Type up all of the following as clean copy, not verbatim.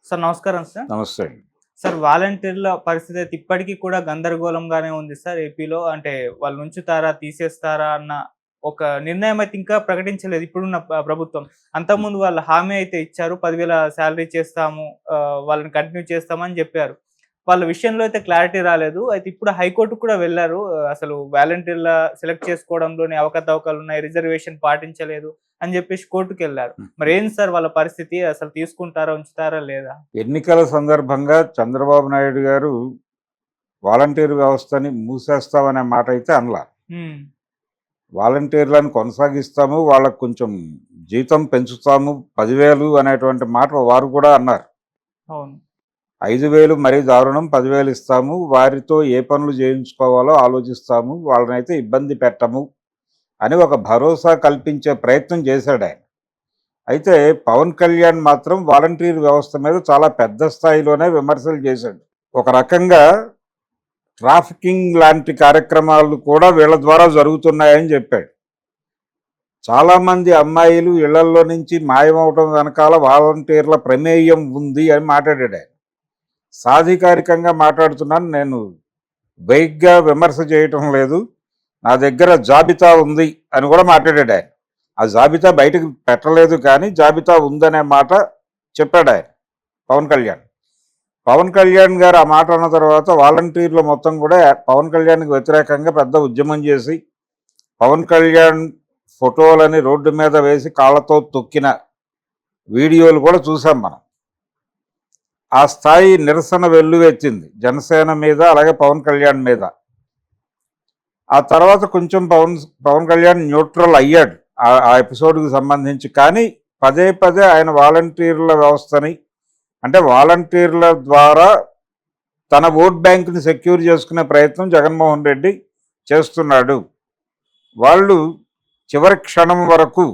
Sir నమస్కారం sir. నమస్తే అండి. సార్ వాలంటీర్ల పరిస్థితి అయితే ఇప్పటికీ కూడా గందరగోళంగానే ఉంది సార్ ఏపీలో. అంటే వాళ్ళు ఉంచుతారా? తీసేస్తారా? అన్న ఒక నిర్ణయం అయితే ఇంకా ప్రకటించలేదు ఇప్పుడున్న ప్రభుత్వం. అంతకుముందు వాళ్ళు హామీ అయితే ఇచ్చారు. 10,000 సాలరీ చేస్తాము. వాళ్ళని కంటిన్యూ చేస్తామని జెప్పారు. వాళ్ళ విషయంలో అయితే క్లారిటీ రాలేదు. అయితే ఇప్పుడు హైకోర్ట్‌కి కూడా వెళ్లారు. అసలు వాలంటీర్ల సెలెక్ట్ చేసుకోవడంలోనే అవకతవకలున్నాయి. రిజర్వేషన్ పాటించలేదు అని జెప్పేసి కోర్ట్‌కెళ్లారు. మరి ఏంది సార్ వాళ్ళ పరిస్థితి? అసలు తీసుకుంటారా? ఉంచుతారా? లేదా? ఎన్నికల సందర్భంగా చంద్రబాబు నాయుడు గారు వాలంటీర్ వ్యవస్థని మూసేస్తామనే మాట అయితే అనలా. హ్మ్. వాలంటీర్లను కొనసాగిస్తాము, వాళ్ళకు కొంచెం జీతం పెంచుతాము, 10,000 అనేటువంటి మాట వారు కూడా అన్నారు. అవును. 5,000 మరీ దారుణం, 10,000 ఇస్తాము, వారితో ఏ పనులు చేయించుకోవాలో ఆలోచిస్తాము, వాళ్ళనైతే ఇబ్బంది పెట్టము అని ఒక భరోసా కల్పించే ప్రయత్నం చేశాడు ఆయన. అయితే పవన్ కళ్యాణ్ మాత్రం వాలంటీర్ వ్యవస్థ మీద చాలా పెద్ద స్థాయిలోనే విమర్శలు చేశాడు. ఒక రకంగా ట్రాఫికింగ్ లాంటి కార్యక్రమాలు కూడా వీళ్ళ ద్వారా జరుగుతున్నాయని చెప్పాడు. చాలామంది అమ్మాయిలు ఇళ్లల్లో నుంచి మాయమవటం వెనకాల వాలంటీర్ల ప్రమేయం ఉంది అని మాట్లాడాడు ఆయన. సాధికారికంగా మాట్లాడుతున్నాను, నేను బైక్గా విమర్శ చేయటం లేదు, నా దగ్గర జాబితా ఉంది అని కూడా మాట్లాడాడు ఆయన. ఆ జాబితా బయటకు పెట్టలేదు, కానీ జాబితా ఉందనే మాట చెప్పాడు ఆయన పవన్ కళ్యాణ్. పవన్ కళ్యాణ్ గారు ఆ మాట అన్న తర్వాత వాలంటీర్లు మొత్తం కూడా పవన్ కళ్యాణ్కి వ్యతిరేకంగా పెద్ద ఉద్యమం చేసి పవన్ కళ్యాణ్ ఫోటోలని రోడ్డు మీద వేసి కాళ్ళతో తొక్కిన వీడియోలు కూడా చూసాం మనం. ఆ స్థాయి నిరసన వెల్లువెత్తింది జనసేన మీద, అలాగే పవన్ కళ్యాణ్ మీద. ఆ తర్వాత కొంచెం పవన్ కళ్యాణ్ న్యూట్రల్ అయ్యాడు ఆ ఎపిసోడ్కి సంబంధించి. కానీ పదే పదే ఆయన వాలంటీర్ల వ్యవస్థని, అంటే వాలంటీర్ల ద్వారా తన ఓట్ బ్యాంకుని సెక్యూర్ చేసుకునే ప్రయత్నం జగన్మోహన్ రెడ్డి చేస్తున్నాడు. వాళ్ళు చివరి క్షణం వరకు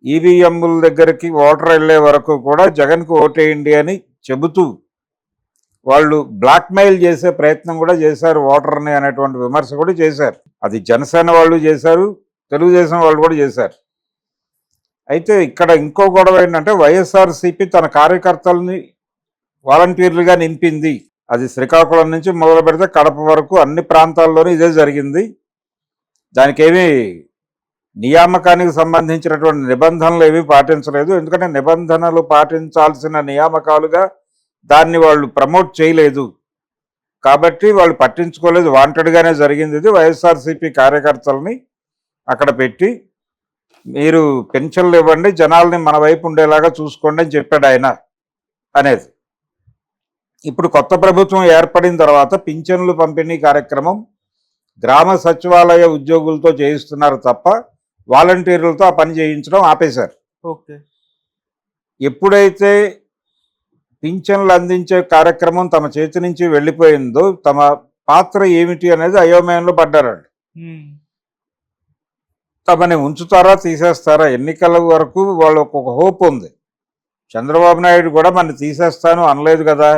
ఈవీఎంల దగ్గరికి ఓటర్ వెళ్ళే వరకు కూడా జగన్కు ఓటేయండి అని చెబుతూ వాళ్ళు బ్లాక్మెయిల్ చేసే ప్రయత్నం కూడా చేశారు ఓటర్ని అనేటువంటి విమర్శ కూడా చేశారు. అది జనసేన వాళ్ళు చేశారు, తెలుగుదేశం వాళ్ళు కూడా చేశారు. అయితే ఇక్కడ ఇంకో గొడవ ఏంటంటే వైఎస్ఆర్సీపీ తన కార్యకర్తల్ని వాలంటీర్లుగా నింపింది. అది శ్రీకాకుళం నుంచి మొదలు పెడితే కడప వరకు అన్ని ప్రాంతాల్లోనూ ఇదే జరిగింది. దానికేమీ నియామకానికి సంబంధించినటువంటి నిబంధనలు ఏమీ పాటించలేదు. ఎందుకంటే నిబంధనలు పాటించాల్సిన నియామకాలుగా దాన్ని వాళ్ళు ప్రమోట్ చేయలేదు కాబట్టి వాళ్ళు పట్టించుకోలేదు. వాంటెడ్గానే జరిగింది ఇది. వైఎస్ఆర్సీపీ కార్యకర్తలని అక్కడ పెట్టి మీరు పెన్షన్లు ఇవ్వండి, జనాల్ని మన వైపు ఉండేలాగా చూసుకోండి అని చెప్పాడు ఆయన అనేది. ఇప్పుడు కొత్త ప్రభుత్వం ఏర్పడిన తర్వాత పింఛన్లు పంపిణీ కార్యక్రమం గ్రామ సచివాలయ ఉద్యోగులతో చేయిస్తున్నారు తప్ప వాలంటీర్లతో ఆ పని చేయించడం ఆపేశారు. ఓకే. ఎప్పుడైతే పింఛన్లు అందించే కార్యక్రమం తమ చేతి నుంచి వెళ్ళిపోయిందో తమ పాత్ర ఏమిటి అనేది అయోమయంలో పడ్డారు. తమని ఉంచుతారా, తీసేస్తారా? ఎన్నికల వరకు వాళ్ళకు ఒక హోప్ ఉంది. చంద్రబాబు నాయుడు కూడా మన తీసేస్తాను అనలేదు కదా,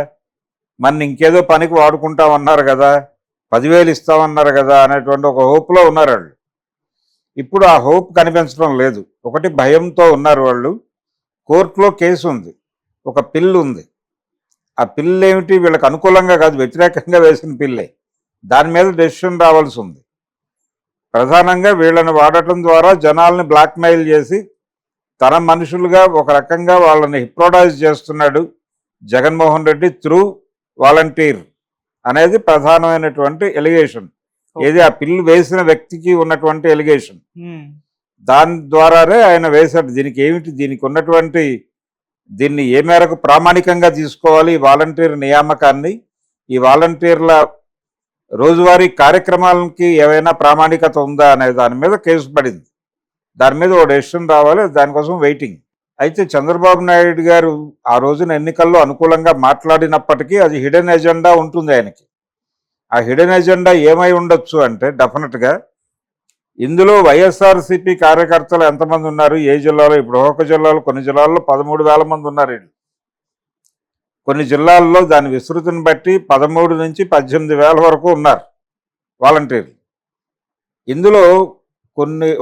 మన ఇంకేదో పనికి వాడుకుంటామన్నారు కదా, 10,000 ఇస్తామన్నారు కదా అనేటువంటి ఒక హోప్లో ఉన్నారు వాళ్ళు. ఇప్పుడు ఆ హోప్ కనిపించడం లేదు. ఒకటి భయంతో ఉన్నారు వాళ్ళు. కోర్టులో కేసు ఉంది, ఒక పిల్లు ఉంది. ఆ పిల్లు ఏమిటి, వీళ్ళకి అనుకూలంగా కాదు, వ్యతిరేకంగా వేసిన పిల్లే. దాని మీద డెసిషన్ రావాల్సి ఉంది. ప్రధానంగా వీళ్ళని వాడటం ద్వారా జనాల్ని బ్లాక్మెయిల్ చేసి తన మనుషులుగా ఒక రకంగా వాళ్ళని హిప్నోటైజ్ చేస్తున్నాడు జగన్మోహన్ రెడ్డి త్రూ వాలంటీర్ అనేది ప్రధానమైనటువంటి ఎలిగేషన్. ఏది ఆ పిల్లు వేసిన వ్యక్తికి ఉన్నటువంటి ఎలిగేషన్. దాని ద్వారానే ఆయన వేశాడు. దీనికి ఏమిటి, దీనికి ఉన్నటువంటి దీన్ని ఏ మేరకు ప్రామాణికంగా తీసుకోవాలి ఈ వాలంటీర్ నియామకాన్ని, ఈ వాలంటీర్ల రోజువారీ కార్యక్రమాలకి ఏమైనా ప్రామాణికత ఉందా అనే దాని మీద కేసు పడింది. దాని మీద ఓ డెసిషన్ రావాలి, దానికోసం వెయిటింగ్. అయితే చంద్రబాబు నాయుడు గారు ఆ రోజున ఎన్నికల్లో అనుకూలంగా మాట్లాడినప్పటికీ అది హిడెన్ ఎజెండా ఉంటుంది ఆయనకి. ఆ హిడెన్ ఎజెండా ఏమై ఉండొచ్చు అంటే డెఫినెట్గా ఇందులో వైఎస్ఆర్సీపీ కార్యకర్తలు ఎంతమంది ఉన్నారు, ఏ జిల్లాలో? ఇప్పుడు ఒక జిల్లాలో, కొన్ని జిల్లాల్లో 13,000 మంది ఉన్నారు వీళ్ళు. కొన్ని జిల్లాల్లో దాని విస్తృతిని బట్టి 13 నుంచి 18,000 వరకు ఉన్నారు వాలంటీర్లు. ఇందులో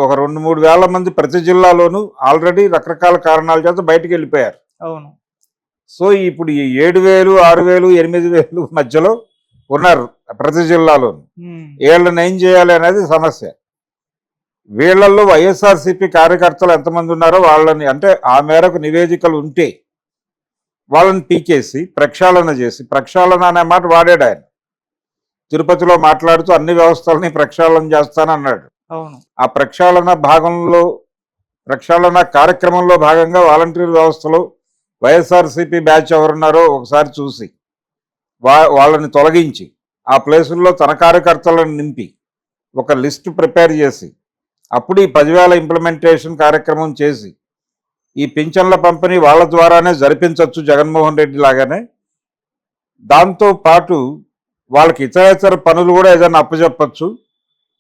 ఒక 2-3 వేల మంది ప్రతి జిల్లాలోనూ ఆల్రెడీ రకరకాల కారణాల చేత బయటికి వెళ్ళిపోయారు. అవును. సో ఇప్పుడు ఈ 7,000, 6,000, 8,000 మధ్యలో ఉన్నారు ప్రతి జిల్లాలో. వీళ్ళని ఏం చేయాలి అనేది సమస్య. వీళ్ళల్లో వైఎస్ఆర్సీపీ కార్యకర్తలు ఎంతమంది ఉన్నారో వాళ్ళని, అంటే ఆ మేరకు నివేదికలు ఉంటే వాళ్ళని పీకేసి ప్రక్షాళన చేసి, ప్రక్షాళన అనే మాట వాడాడు ఆయన తిరుపతిలో మాట్లాడుతూ, అన్ని వ్యవస్థలని ప్రక్షాళన చేస్తానన్నాడు. అవును. ఆ ప్రక్షాళన కార్యక్రమంలో భాగంగా వాలంటీర్ వ్యవస్థలో వైఎస్ఆర్సీపీ బ్యాచ్ ఎవరున్నారో ఒకసారి చూసి వాళ్ళని తొలగించి ఆ ప్లేసుల్లో తన కార్యకర్తలను నింపి ఒక లిస్ట్ ప్రిపేర్ చేసి అప్పుడు ఈ 10,000 ఇంప్లిమెంటేషన్ కార్యక్రమం చేసి ఈ పింఛన్ల పంపిణీ వాళ్ళ ద్వారానే జరిపించవచ్చు జగన్మోహన్ రెడ్డి లాగానే. దాంతో పాటు వాళ్ళకి ఇతర పనులు కూడా ఏదైనా అప్పచెప్పచ్చు.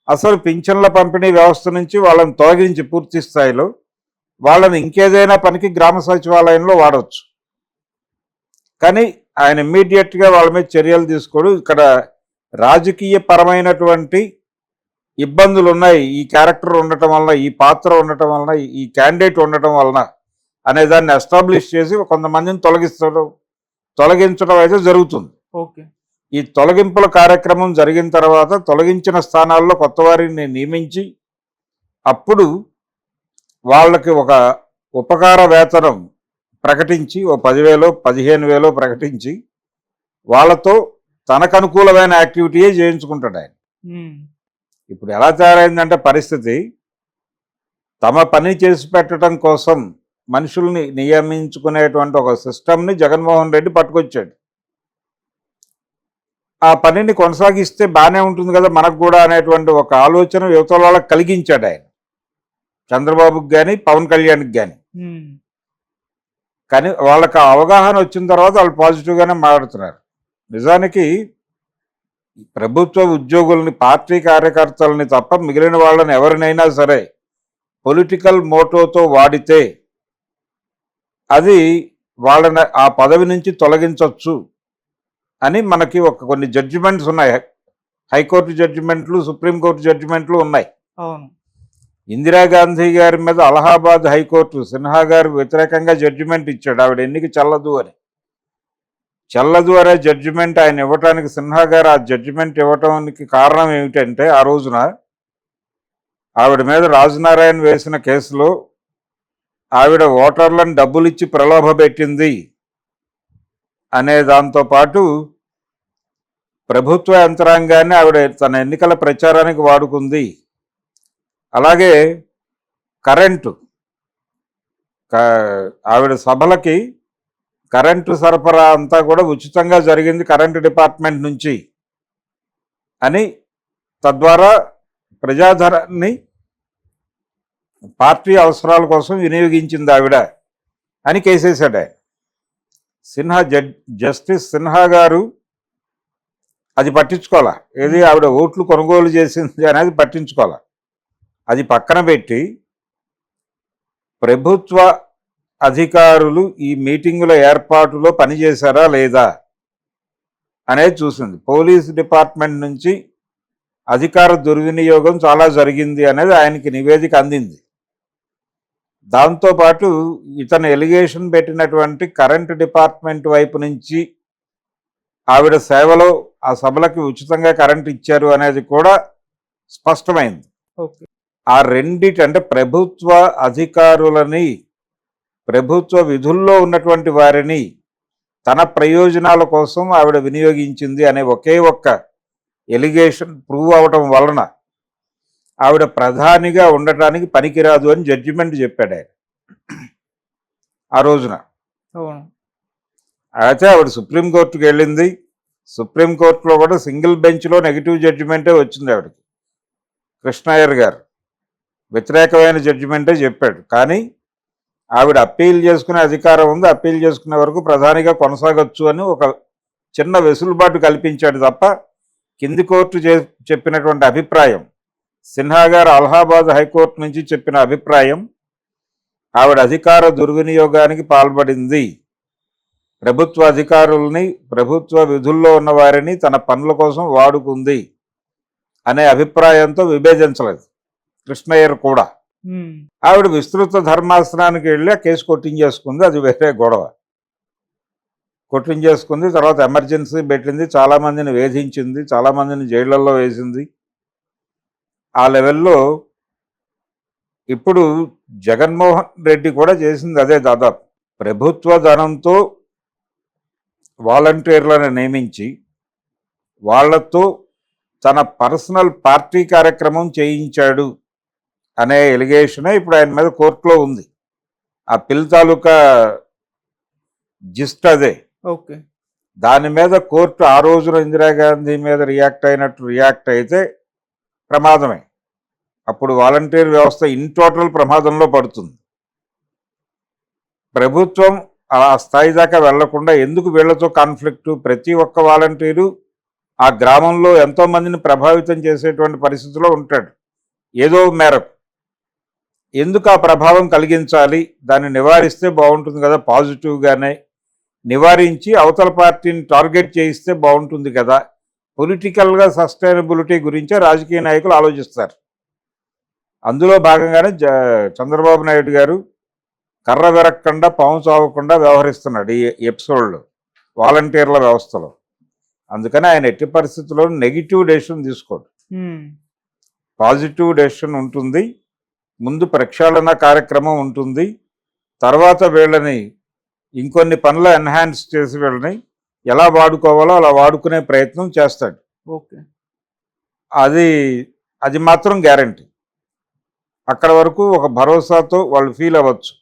అసలు పింఛన్ల పంపిణీ వ్యవస్థ నుంచి వాళ్ళని తొలగించి పూర్తి స్థాయిలో వాళ్ళని ఇంకేదైనా పనికి గ్రామ సచివాలయంలో వాడవచ్చు. కానీ ఆయన ఇమ్మీడియట్గా వాళ్ళ మీద చర్యలు తీసుకోడు. ఇక్కడ రాజకీయ పరమైనటువంటి ఇబ్బందులు ఉన్నాయి, ఈ క్యారెక్టర్ ఉండటం వలన, ఈ పాత్ర ఉండటం వలన, ఈ క్యాండిడేట్ ఉండటం వలన అనే దాన్ని ఎస్టాబ్లిష్ చేసి కొంతమందిని తొలగించడం అయితే జరుగుతుంది. ఓకే. ఈ తొలగింపుల కార్యక్రమం జరిగిన తర్వాత తొలగించిన స్థానాల్లో కొత్త వారిని నియమించి అప్పుడు వాళ్ళకి ఒక ఉపకార వేతనం ప్రకటించి ఓ 10,000, 15,000 ప్రకటించి వాళ్ళతో తనకు అనుకూలమైన యాక్టివిటీయే చేయించుకుంటాడు ఆయన. ఇప్పుడు ఎలా తయారైందంటే పరిస్థితి, తమ పని చేసి పెట్టడం కోసం మనుషుల్ని నియమించుకునేటువంటి ఒక సిస్టమ్ని జగన్మోహన్ రెడ్డి పట్టుకొచ్చాడు. ఆ పనిని కొనసాగిస్తే బాగానే ఉంటుంది కదా మనకు కూడా అనేటువంటి ఒక ఆలోచన యువతల వాళ్ళకి కలిగించాడు ఆయన, చంద్రబాబుకి కానీ పవన్ కళ్యాణ్కి కానీ. కానీ వాళ్ళకి అవగాహన వచ్చిన తర్వాత వాళ్ళు పాజిటివ్గానే మాట్లాడుతున్నారు. నిజానికి ప్రభుత్వ ఉద్యోగుల్ని, పార్టీ కార్యకర్తలని తప్ప మిగిలిన వాళ్ళని ఎవరినైనా సరే పొలిటికల్ మోటోతో వాడితే అది వాళ్ళని ఆ పదవి నుంచి తొలగించవచ్చు అని మనకి కొన్ని జడ్జిమెంట్స్ ఉన్నాయి. హైకోర్టు జడ్జిమెంట్లు, సుప్రీంకోర్టు జడ్జిమెంట్లు ఉన్నాయి. అవును. ఇందిరాగాంధీ గారి మీద అలహాబాద్ హైకోర్టు సిన్హా గారు వ్యతిరేకంగా జడ్జిమెంట్ ఇచ్చాడు, ఆవిడ ఎన్నిక చెల్లదు అనే జడ్జిమెంట్ ఆయన ఇవ్వటానికి, సిన్హా గారు ఆ జడ్జిమెంట్ ఇవ్వటానికి కారణం ఏమిటంటే ఆ రోజున ఆవిడ మీద రాజనారాయణ వేసిన కేసులో ఆవిడ ఓటర్లను డబ్బులు ఇచ్చి ప్రలోభ పెట్టింది అనే దాంతో పాటు ప్రభుత్వ యంత్రాంగాన్ని ఆవిడ తన ఎన్నికల ప్రచారానికి వాడుకుంది. అలాగే కరెంటు, ఆవిడ సభలకి కరెంటు సరఫరా అంతా కూడా ఉచితంగా జరిగింది కరెంటు డిపార్ట్మెంట్ నుంచి అని, తద్వారా ప్రజాధనాన్ని పార్టీ అవసరాల కోసం వినియోగించింది ఆవిడ అని కేసేశాడు ఆయన. జస్టిస్ సిన్హా గారు అది పట్టించుకోవాలా, ఏది ఆవిడ ఓట్లు కొనుగోలు చేసింది అనేది పట్టించుకోవాలా. అది పక్కన పెట్టి ప్రభుత్వ అధికారులు ఈ మీటింగుల ఏర్పాటులో పనిచేశారా లేదా అనేది చూసింది. పోలీస్ డిపార్ట్మెంట్ నుంచి అధికార దుర్వినియోగం చాలా జరిగింది అనేది ఆయనకి నివేదిక అందింది. దాంతోపాటు ఇతను ఎలిగేషన్ పెట్టినటువంటి కరెంటు డిపార్ట్మెంట్ వైపు నుంచి ఆవిడ సేవలో ఆ సభలకి ఉచితంగా కరెంటు ఇచ్చారు అనేది కూడా స్పష్టమైంది. ఆ అంటే ప్రభుత్వ అధికారులని, ప్రభుత్వ విధుల్లో ఉన్నటువంటి వారిని తన ప్రయోజనాల కోసం ఆవిడ వినియోగించింది అనే ఒకే ఒక్క ఎలిగేషన్ ప్రూవ్ అవటం వలన ఆవిడ ప్రధానిగా ఉండటానికి పనికిరాదు అని జడ్జిమెంట్ చెప్పాడు ఆయన ఆ రోజున. అయితే ఆవిడ సుప్రీంకోర్టుకు వెళ్ళింది. సుప్రీంకోర్టులో కూడా సింగిల్ బెంచ్లో నెగిటివ్ జడ్జిమెంటే వచ్చింది ఆవిడకి. కృష్ణయ్యర్ గారు వ్యతిరేకమైన జడ్జిమెంటే చెప్పాడు. కానీ ఆవిడ అప్పీల్ చేసుకునే అధికారం ఉంది, అప్పీల్ చేసుకునే వరకు ప్రధానిగా కొనసాగొచ్చు అని ఒక చిన్న వెసులుబాటు కల్పించాడు తప్ప కింది కోర్టు చెప్పినటువంటి అభిప్రాయం, సిన్హా గారు అలహాబాద్ హైకోర్టు నుంచి చెప్పిన అభిప్రాయం ఆవిడ అధికార దుర్వినియోగానికి పాల్పడింది, ప్రభుత్వ అధికారుల్ని, ప్రభుత్వ విధుల్లో ఉన్న వారిని తన పనుల కోసం వాడుకుంది అనే అభిప్రాయంతో విభేదించలేదు కృష్ణయ్యర్ కూడా. ఆవిడ విస్తృత ధర్మాసనానికి వెళ్ళి ఆ కేసు కొట్టించేసుకుంది, అది వేరే గొడవ. కొట్టించేసుకుంది. తర్వాత ఎమర్జెన్సీ పెట్టింది, చాలా మందిని వేధించింది, చాలా మందిని జైళ్ళల్లో వేసింది. ఆ లెవెల్లో ఇప్పుడు జగన్మోహన్ రెడ్డి కూడా చేసింది అదే దాదాపు. ప్రభుత్వ ధనంతో వాలంటీర్లను నియమించి వాళ్ళతో తన పర్సనల్ పార్టీ కార్యక్రమం చేయించాడు అనే ఎలిగేషనే ఇప్పుడు ఆయన మీద కోర్టులో ఉంది. ఆ పిల్ తాలూకా జిస్ట్ అదే. ఓకే. దాని మీద కోర్టు ఆ రోజున ఇందిరాగాంధీ మీద రియాక్ట్ అయినట్టు రియాక్ట్ అయితే ప్రమాదమే. అప్పుడు వాలంటీర్ వ్యవస్థ ఇన్ టోటల్ ప్రమాదంలో పడుతుంది. ప్రభుత్వం ఆ స్థాయి దాకా వెళ్లకుండా ఎందుకు వీళ్లతో కాన్ఫ్లిక్టు? ప్రతి ఒక్క వాలంటీరు ఆ గ్రామంలో ఎంతో మందిని ప్రభావితం చేసేటువంటి పరిస్థితిలో ఉంటాడు ఏదో మేరకు. ఎందుకు ఆ ప్రభావం కలిగించాలి? దాన్ని నివారిస్తే బాగుంటుంది కదా, పాజిటివ్గానే నివారించి అవతల పార్టీని టార్గెట్ చేయిస్తే బాగుంటుంది కదా. పొలిటికల్గా సస్టైనబిలిటీ గురించే రాజకీయ నాయకులు ఆలోచిస్తారు. అందులో భాగంగానే చంద్రబాబు నాయుడు గారు కర్ర విరక్కుండా పాము చావకుండా వ్యవహరిస్తున్నాడు ఈ ఎపిసోడ్లో వాలంటీర్ల వ్యవస్థలో. అందుకని ఆయన ఎట్టి పరిస్థితుల్లో నెగిటివ్ డెసిషన్ తీసుకోడు, పాజిటివ్ డెసిషన్ ఉంటుంది. ముందు ప్రక్షాళన కార్యక్రమం ఉంటుంది, తర్వాత వీళ్ళని ఇంకొన్ని పనులు ఎన్హాన్స్ చేసి వీళ్ళని ఎలా వాడుకోవాలో అలా వాడుకునే ప్రయత్నం చేస్తాడు. ఓకే. అది మాత్రం గ్యారంటీ. అక్కడ వరకు ఒక భరోసాతో వాళ్ళు ఫీల్ అవ్వచ్చు.